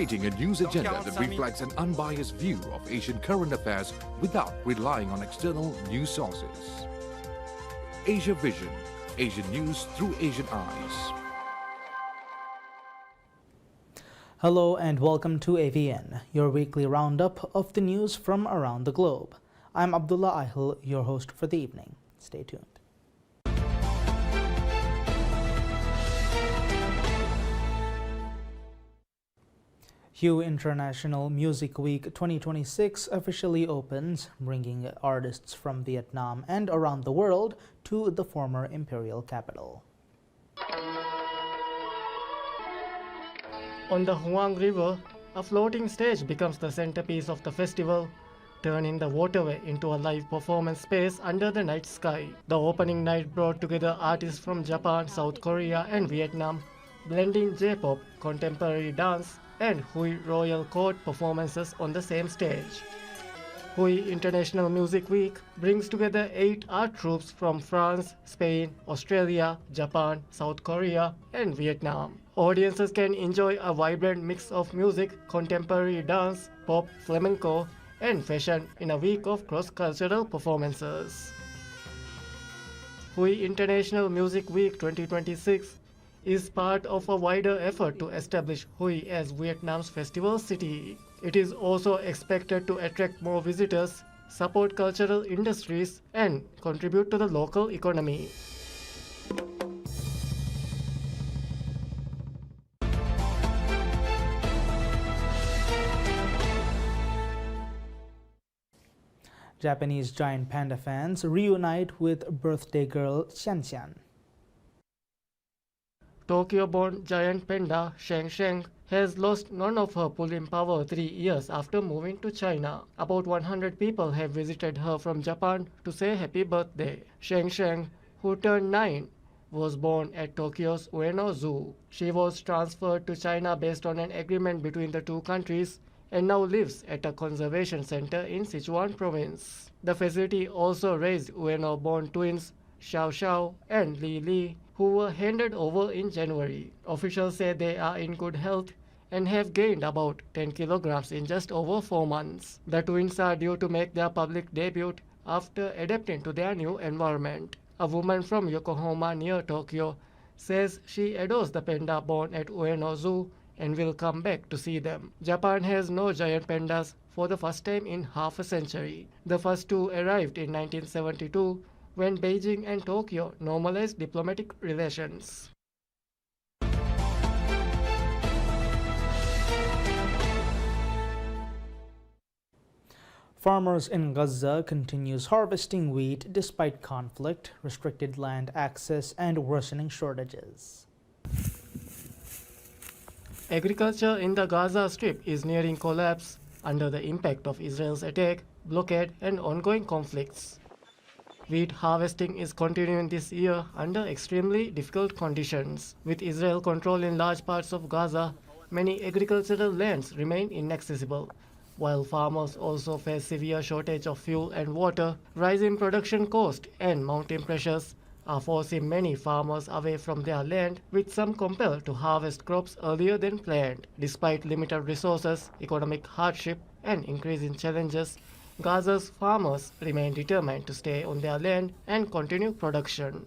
creating a news agenda that reflects an unbiased view of Asian current affairs without relying on external news sources. Asia Vision, Asian news through Asian eyes. Hello and welcome to AVN, your weekly roundup of the news from around the globe. I'm Abdullah Ahil, your host for the evening. Stay tuned. HUE International Music Week 2026 officially opens, bringing artists from Vietnam and around the world to the former imperial capital. On the Huang River, a floating stage becomes the centerpiece of the festival, turning the waterway into a live performance space under the night sky. The opening night brought together artists from Japan, South Korea and Vietnam, blending J-pop, contemporary dance and HUE Royal Court performances on the same stage. HUE International Music Week brings together 8 art troupes from France, Spain, Australia, Japan, South Korea and Vietnam. Audiences can enjoy a vibrant mix of music, contemporary dance, pop, flamenco and fashion in a week of cross-cultural performances. HUE International Music Week 2026 is part of a wider effort to establish HUE as Vietnam's festival city. It is also expected to attract more visitors, support cultural industries, and contribute to the local economy. Japanese giant panda fans reunite with birthday girl Xianxian. Tokyo-born giant panda Sheng Sheng has lost none of her pulling power 3 years after moving to China. About 100 people have visited her from Japan to say happy birthday. Sheng Sheng, who turned 9, was born at Tokyo's Ueno Zoo. She was transferred to China based on an agreement between the two countries and now lives at a conservation center in Sichuan province. The facility also raised Ueno-born twins Xiao Xiao and Li Li, who were handed over in January. Officials say they are in good health and have gained about 10 kilograms in just over 4 months. The twins are due to make their public debut after adapting to their new environment. A woman from Yokohama near Tokyo says she adores the panda born at Ueno Zoo and will come back to see them. Japan has no giant pandas for the first time in half a century. The first two arrived in 1972 when Beijing and Tokyo normalized diplomatic relations. Farmers in Gaza continues harvesting wheat despite conflict, restricted land access, and worsening shortages. Agriculture in the Gaza Strip is nearing collapse under the impact of Israel's attack, blockade, and ongoing conflicts. Wheat harvesting is continuing this year under extremely difficult conditions. With Israel controlling large parts of Gaza, many agricultural lands remain inaccessible, while farmers also face severe shortage of fuel and water. Rising production costs and mounting pressures are forcing many farmers away from their land, with some compelled to harvest crops earlier than planned. Despite limited resources, economic hardship, and increasing challenges, Gaza's farmers remain determined to stay on their land and continue production.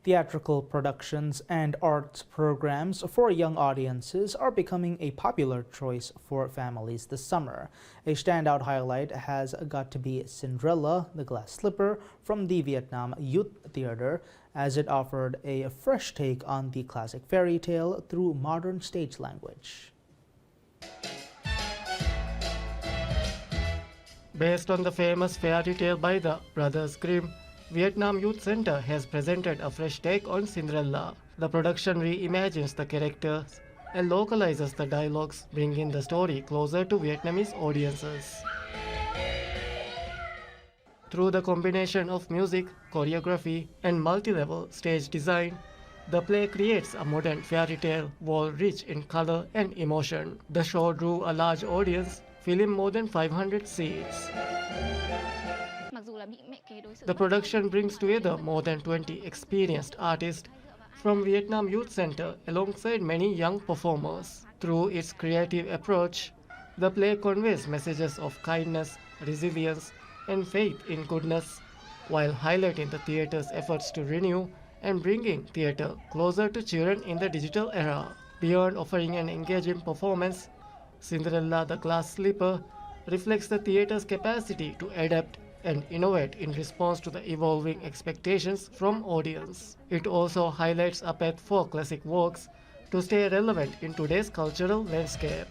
Theatrical productions and arts programs for young audiences are becoming a popular choice for families this summer. A standout highlight has got to be Cinderella, the Glass Slipper from the Vietnam Youth Theater, as it offered a fresh take on the classic fairy tale through modern stage language. Based on the famous fairy tale by the Brothers Grimm, Vietnam Youth Center has presented a fresh take on Cinderella. The production reimagines the characters and localizes the dialogues, bringing the story closer to Vietnamese audiences. Through the combination of music, choreography, and multi-level stage design, the play creates a modern fairy tale world rich in color and emotion. The show drew a large audience, filling more than 500 seats. The production brings together more than 20 experienced artists from Vietnam Youth Center alongside many young performers. Through its creative approach, the play conveys messages of kindness, resilience, and faith in goodness, while highlighting the theater's efforts to renew and bringing theater closer to children in the digital era. Beyond offering an engaging performance, Cinderella the Glass Slipper reflects the theater's capacity to adapt and innovate in response to the evolving expectations from audience. It also highlights a path for classic works to stay relevant in today's cultural landscape.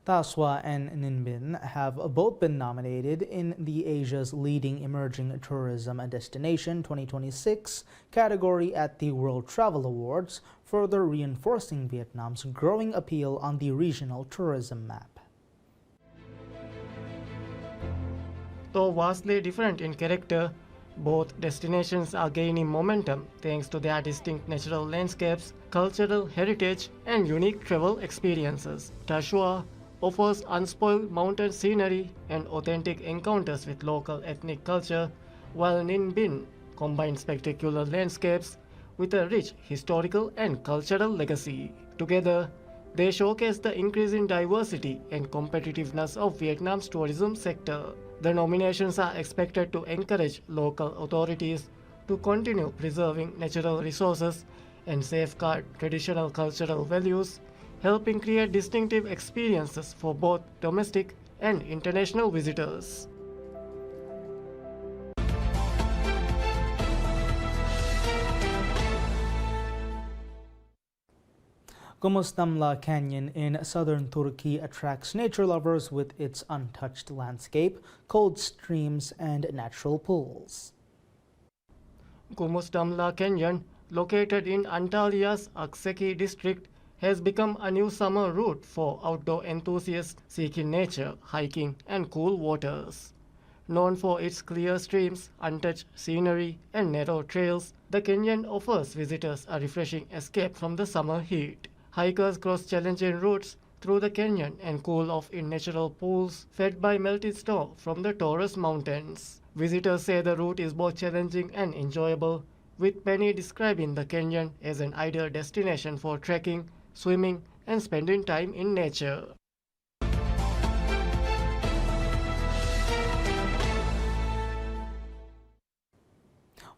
Ta Sua and Ninh Binh have both been nominated in the Asia's Leading Emerging Tourism Destination 2026 category at the World Travel Awards, further reinforcing Vietnam's growing appeal on the regional tourism map. Though vastly different in character, both destinations are gaining momentum thanks to their distinct natural landscapes, cultural heritage, and unique travel experiences. Ta Sua offers unspoiled mountain scenery and authentic encounters with local ethnic culture, while Ninh Binh combines spectacular landscapes with a rich historical and cultural legacy. Together, they showcase the increasing diversity and competitiveness of Vietnam's tourism sector. The nominations are expected to encourage local authorities to continue preserving natural resources and safeguard traditional cultural values, helping create distinctive experiences for both domestic and international visitors. Gumustamla Canyon in southern Turkey attracts nature lovers with its untouched landscape, cold streams, and natural pools. Gumustamla Canyon, located in Antalya's Akseki district, has become a new summer route for outdoor enthusiasts seeking nature, hiking, and cool waters. Known for its clear streams, untouched scenery, and narrow trails, the canyon offers visitors a refreshing escape from the summer heat. Hikers cross challenging routes through the canyon and cool off in natural pools fed by melted snow from the Taurus Mountains. Visitors say the route is both challenging and enjoyable, with many describing the canyon as an ideal destination for trekking, swimming, and spending time in nature.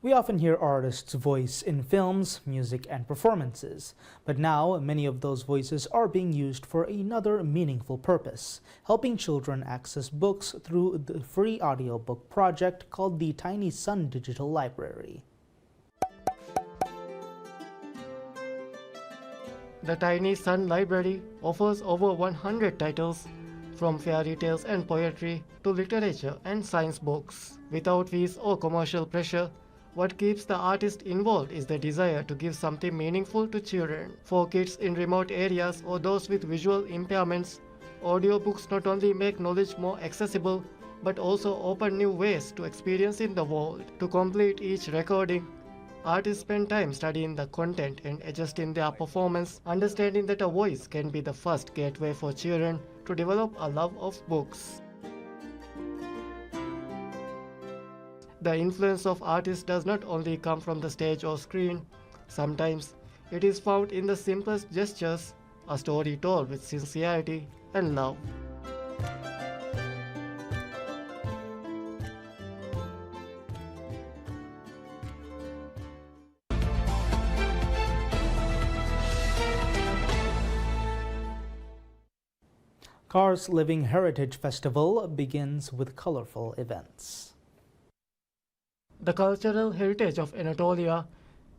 We often hear artists' voice in films, music, and performances, but now many of those voices are being used for another meaningful purpose, helping children access books through the free audiobook project called the Tiny Sun Digital Library. The Tiny Sun Library offers over 100 titles, from fairy tales and poetry to literature and science books. Without fees or commercial pressure, what keeps the artist involved is the desire to give something meaningful to children. For kids in remote areas or those with visual impairments, audiobooks not only make knowledge more accessible, but also open new ways to experience in the world. To complete each recording, artists spend time studying the content and adjusting their performance, understanding that a voice can be the first gateway for children to develop a love of books. The influence of artists does not only come from the stage or screen. Sometimes it is found in the simplest gestures, a story told with sincerity and love. Kars Living Heritage Festival begins with colorful events. The cultural heritage of Anatolia,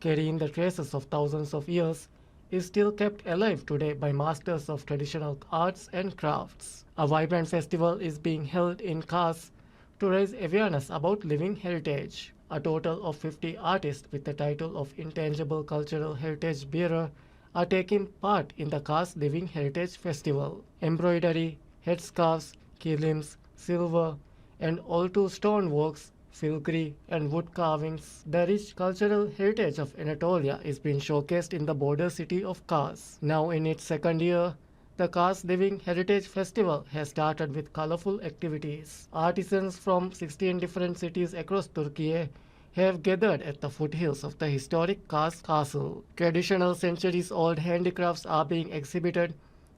carrying the traces of thousands of years, is still kept alive today by masters of traditional arts and crafts. A vibrant festival is being held in Kars to raise awareness about living heritage. A total of 50 artists with the title of Intangible Cultural Heritage Bearer are taking part in the Kars Living Heritage Festival. Embroidery, headscarves, kilims, silver, and Oltu stoneworks filigree, and wood carvings. The rich cultural heritage of Anatolia is being showcased in the border city of Kars. Now in its second year, the Kars Living Heritage Festival has started with colorful activities. Artisans from 16 different cities across Turkey have gathered at the foothills of the historic Kars Castle. Traditional centuries-old handicrafts are being exhibited,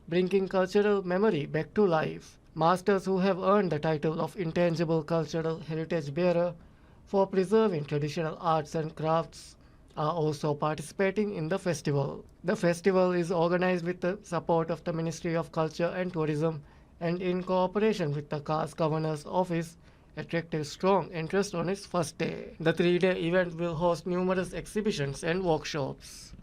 bringing cultural memory back to life. Masters who have earned the title of Intangible Cultural Heritage Bearer for preserving traditional arts and crafts are also participating in the festival. The festival is organized with the support of the Ministry of Culture and Tourism and in cooperation with the Kars Governor's Office attracted strong interest on its first day. The three-day event will host numerous exhibitions and workshops.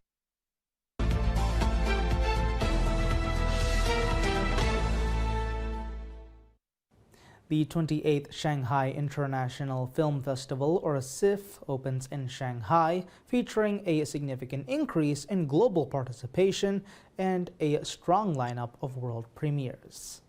The 28th Shanghai International Film Festival, or SIFF, opens in Shanghai, featuring a significant increase in global participation and a strong lineup of world premieres.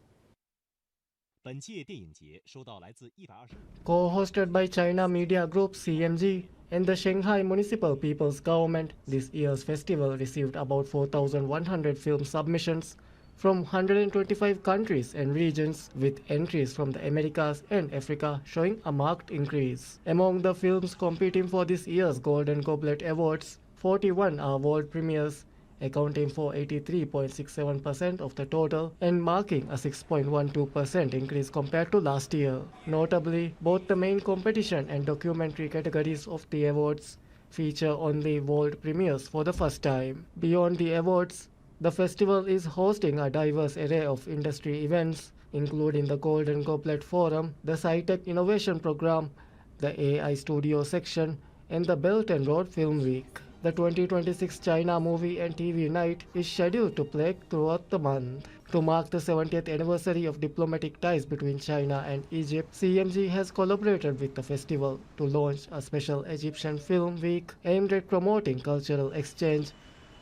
Co-hosted by China Media Group CMG and the Shanghai Municipal People's Government, this year's festival received about 4,100 film submissions from 125 countries and regions, with entries from the Americas and Africa showing a marked increase. Among the films competing for this year's Golden Goblet Awards, 41 are world premieres, accounting for 83.67% of the total and marking a 6.12% increase compared to last year. Notably, both the main competition and documentary categories of the awards feature only world premieres for the first time. Beyond the awards, the festival is hosting a diverse array of industry events, including the Golden Goblet Forum, the SciTech Innovation Program, the AI Studio section, and the Belt and Road Film Week. The 2026 China Movie and TV Night is scheduled to play throughout the month. To mark the 70th anniversary of diplomatic ties between China and Egypt, CMG has collaborated with the festival to launch a special Egyptian Film Week aimed at promoting cultural exchange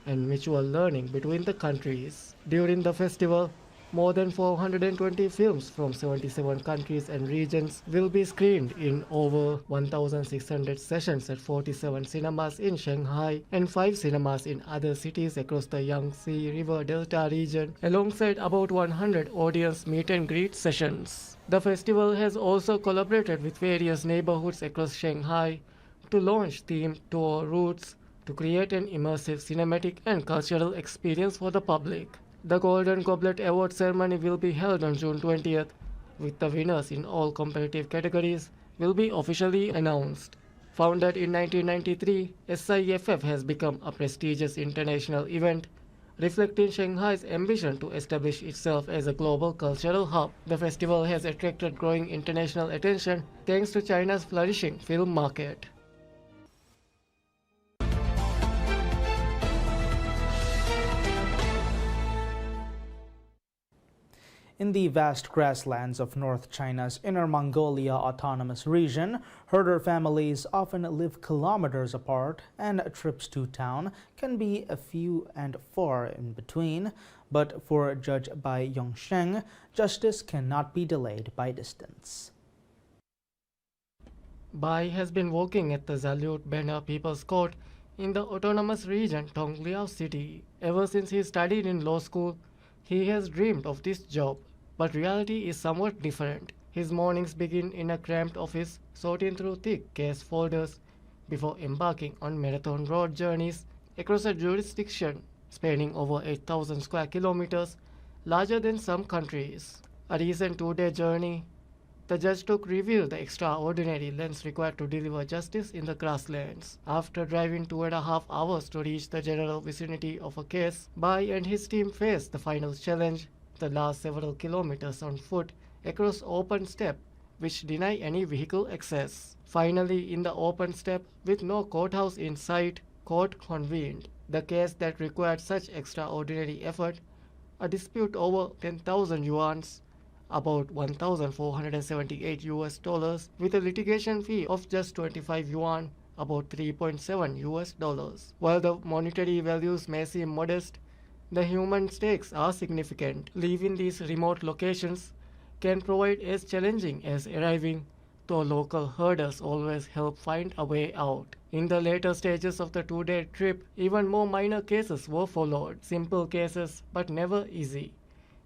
and mutual learning between the countries. During the festival, more than 420 films from 77 countries and regions will be screened in over 1,600 sessions at 47 cinemas in Shanghai and 5 cinemas in other cities across the Yangtze River Delta region, alongside about 100 audience meet and greet sessions. The festival has also collaborated with various neighborhoods across Shanghai to launch themed tour routes to create an immersive cinematic and cultural experience for the public. The Golden Goblet Award ceremony will be held on June 20th, with the winners in all competitive categories will be officially announced. Founded in 1993, SIFF has become a prestigious international event, reflecting Shanghai's ambition to establish itself as a global cultural hub. The festival has attracted growing international attention thanks to China's flourishing film market. In the vast grasslands of North China's Inner Mongolia Autonomous Region, herder families often live kilometers apart, and trips to town can be a few and far in between. But for Judge Bai Yongsheng, justice cannot be delayed by distance. Bai has been working at the Zalute Banner People's Court in the autonomous region Tongliao City. Ever since he studied in law school, he has dreamed of this job. But reality is somewhat different. His mornings begin in a cramped office, sorting through thick case folders before embarking on marathon road journeys across a jurisdiction spanning over 8,000 square kilometers, larger than some countries. A recent 2-day journey the judge took revealed the extraordinary lengths required to deliver justice in the grasslands. After driving 2.5 hours to reach the general vicinity of a case, Bai and his team faced the final challenge, the last several kilometers on foot across open steppe which deny any vehicle access. Finally, in the open steppe, with no courthouse in sight, court convened. The case that required such extraordinary effort, a dispute over 10,000 yuans, about 1,478 US dollars, with a litigation fee of just 25 yuan, about 3.7 US dollars. While the monetary values may seem modest, the human stakes are significant. Leaving these remote locations can provide as challenging as arriving though local herders always help find a way out. In the later stages of the two-day trip, even more minor cases were followed, simple cases but never easy.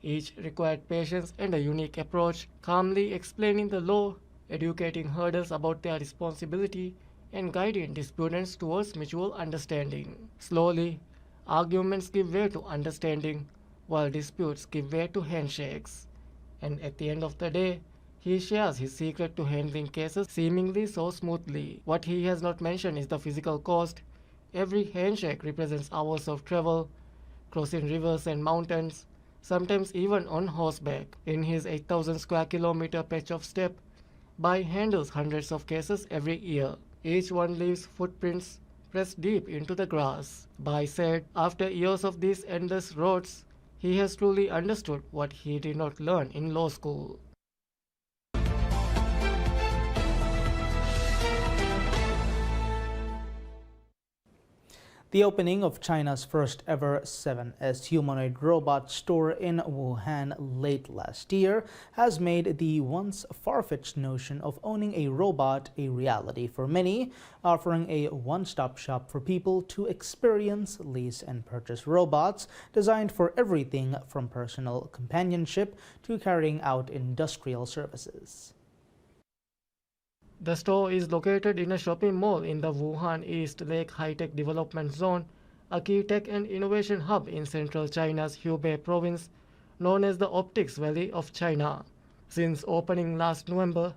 Each required patience and a unique approach, calmly explaining the law, educating herders about their responsibility, and guiding disputants towards mutual understanding. Slowly, arguments give way to understanding, while disputes give way to handshakes. And at the end of the day, he shares his secret to handling cases seemingly so smoothly. What he has not mentioned is the physical cost. Every handshake represents hours of travel, crossing rivers and mountains, sometimes even on horseback. In his 8,000 square kilometer patch of steppe, Bai handles hundreds of cases every year. Each one leaves footprints pressed deep into the grass. Bai said, after years of these endless roads, he has truly understood what he did not learn in law school. The opening of China's first ever 7S humanoid robot store in Wuhan late last year has made the once far-fetched notion of owning a robot a reality for many, offering a one-stop shop for people to experience, lease, and purchase robots designed for everything from personal companionship to carrying out industrial services. The store is located in a shopping mall in the Wuhan East Lake High-Tech Development Zone, a key tech and innovation hub in central China's Hubei province, known as the Optics Valley of China. Since opening last November,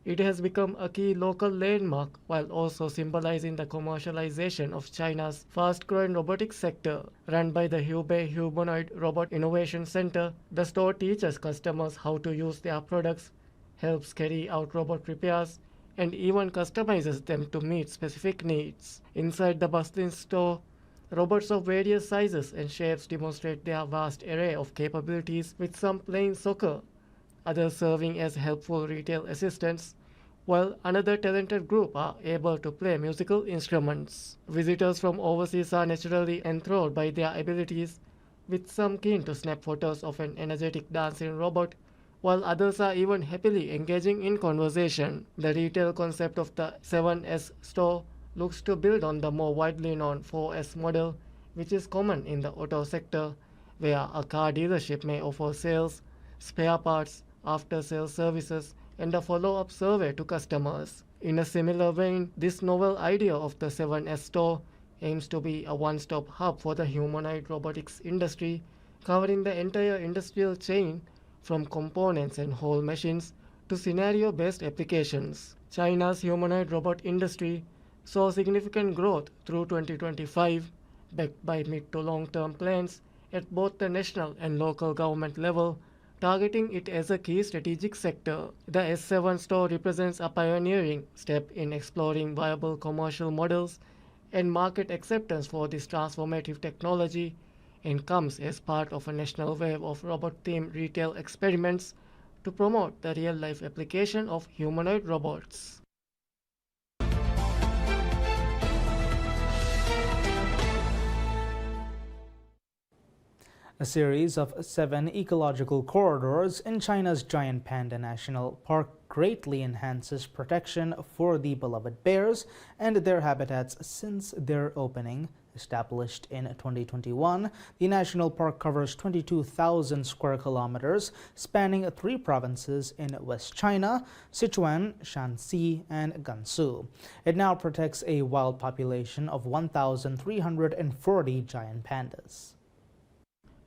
it has become a key local landmark while also symbolizing the commercialization of China's fast-growing robotics sector. Run by the Hubei Humanoid Robot Innovation Center, the store teaches customers how to use their products, helps carry out robot repairs, and even customizes them to meet specific needs. Inside the bustling store, robots of various sizes and shapes demonstrate their vast array of capabilities, with some playing soccer, others serving as helpful retail assistants, while another talented group are able to play musical instruments. Visitors from overseas are naturally enthralled by their abilities, with some keen to snap photos of an energetic dancing robot, while others are even happily engaging in conversation. The retail concept of the 7S store looks to build on the more widely known 4S model, which is common in the auto sector, where a car dealership may offer sales, spare parts, after-sales services, and a follow-up survey to customers. In a similar vein, this novel idea of the 7S store aims to be a one-stop hub for the humanoid robotics industry, covering the entire industrial chain from components and whole machines to scenario-based applications. China's humanoid robot industry saw significant growth through 2025, backed by mid to long-term plans at both the national and local government level, targeting it as a key strategic sector. The S7 store represents a pioneering step in exploring viable commercial models and market acceptance for this transformative technology, and comes as part of a national wave of robot-themed retail experiments to promote the real-life application of humanoid robots. A series of 7 ecological corridors in China's Giant Panda National Park greatly enhances protection for the beloved bears and their habitats since their opening. Established in 2021, the national park covers 22,000 square kilometers, spanning 3 provinces in West China: Sichuan, Shanxi, and Gansu. It now protects a wild population of 1,340 giant pandas.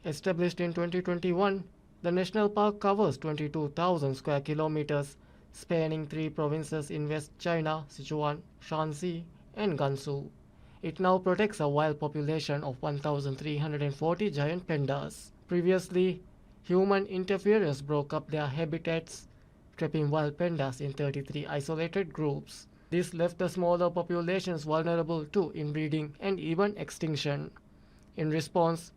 Established in 2021, the national park covers 22,000 square kilometers, spanning 3 provinces in West China: Sichuan, Shanxi, and Gansu. It now protects a wild population of 1,340 giant pandas. Previously, human interference broke up their habitats, trapping wild pandas in 33 isolated groups. This left the smaller populations vulnerable to inbreeding and even extinction. In response,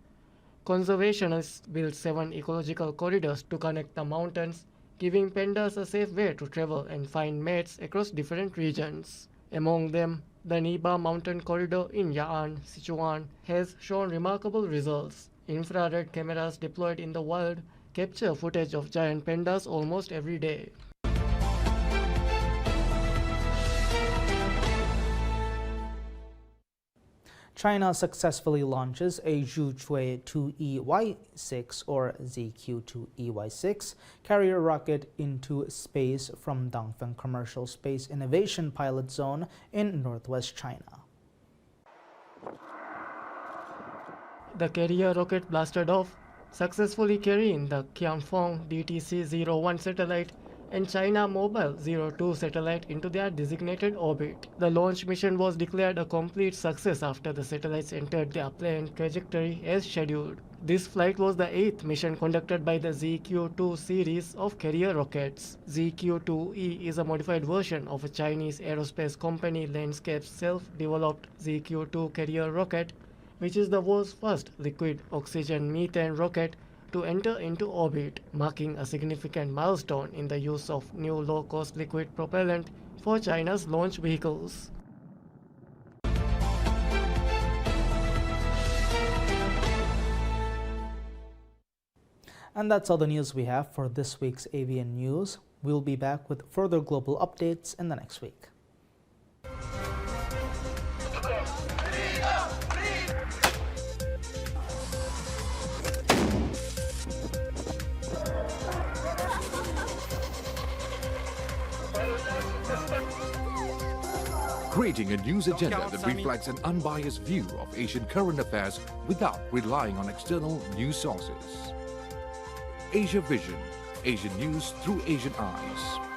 conservationists built 7 ecological corridors to connect the mountains, giving pandas a safe way to travel and find mates across different regions. Among them, the Niba Mountain Corridor in Ya'an, Sichuan, has shown remarkable results. Infrared cameras deployed in the wild capture footage of giant pandas almost every day. China successfully launches a Zhuchui 2EY6 or ZQ-2EY6 carrier rocket into space from Dongfeng Commercial Space Innovation Pilot Zone in northwest China. The carrier rocket blasted off, successfully carrying the Qianfeng DTC-01 satellite and China Mobile 02 satellite into their designated orbit. The launch mission was declared a complete success after the satellites entered their planned trajectory as scheduled. This flight was the 8th mission conducted by the ZQ-2 series of carrier rockets. ZQ-2E is a modified version of a Chinese aerospace company Landscape's self-developed ZQ-2 carrier rocket, which is the world's first liquid oxygen methane rocket to enter into orbit, marking a significant milestone in the use of new low-cost liquid propellant for China's launch vehicles. And that's all the news we have for this week's ABN News. We'll be back with further global updates in the next week. Creating a news agenda that reflects an unbiased view of Asian current affairs without relying on external news sources. Asia Vision, Asian news through Asian eyes.